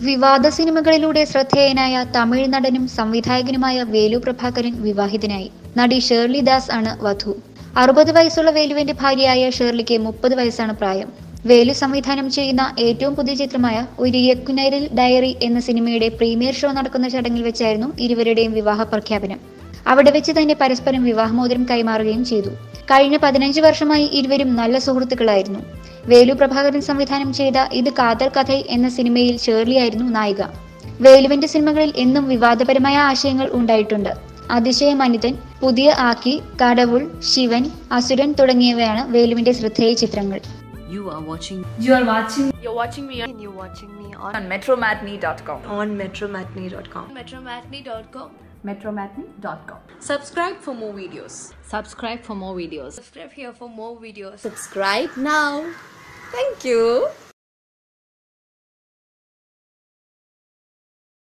വിവാദ സിനിമകളിലൂടെ ശ്രദ്ധേയനായ തമിഴ് നടനും സംവിധായകനുമായ വേലു പ്രഭാകരൻ വിവാഹിതനായി. നടി ഷേർലി ദാസ് ആണ് വധു. 60 വയസ്സുള്ള വേലുവിന്റെ ഭാര്യയായ ഷേർലിക്ക് 30 വയസ്സാണ് പ്രായം. വേലു സംവിധാനം ചെയ്യുന്ന ഏറ്റവും പുതിയ ചിത്രമായ ഒരു യക്കുനൈരിൽ ഡയറി എന്ന സിനിമയുടെ പ്രീമിയർ ഷോ നടക്കുന്ന ചടങ്ങിൽ വെച്ചായിരുന്നു ഇരുവരുടെയും വിവാഹ പ്രഖ്യാപനം. അവിടെ വെച്ച് തന്നെ പരസ്പരം വിവാഹമോതിരം കൈമാറുകയും ചെയ്തു. കഴിഞ്ഞ 15 വർഷമായി ഇരുവരും നല്ല സുഹൃത്തുക്കളായിരുന്നു. വേലു പ്രഭാകരൻ സംവിധാനം ചെയ്ത ഇത് കാതൽ കഥൈ എന്ന സിനിമയിൽ ഷേർലിയായിരുന്നു നായിക. വേലുവിന്റെ സിനിമകളിൽ എന്നും വിവാദപരമായ ആശയങ്ങൾ ഉണ്ടായിട്ടുണ്ട്. അതിശയ മനിതൻ, പുതിയ ആക്കി, കടവുൾ, ശിവൻ, അസുരൻ തുടങ്ങിയവയാണ് വേലുവിന്റെ ശ്രദ്ധേയ ചിത്രങ്ങൾ. You're watching me on metromatney.com. metromatney.com. Subscribe for more videos. Subscribe for more videos. Subscribe here for more videos. Subscribe now. Thank you.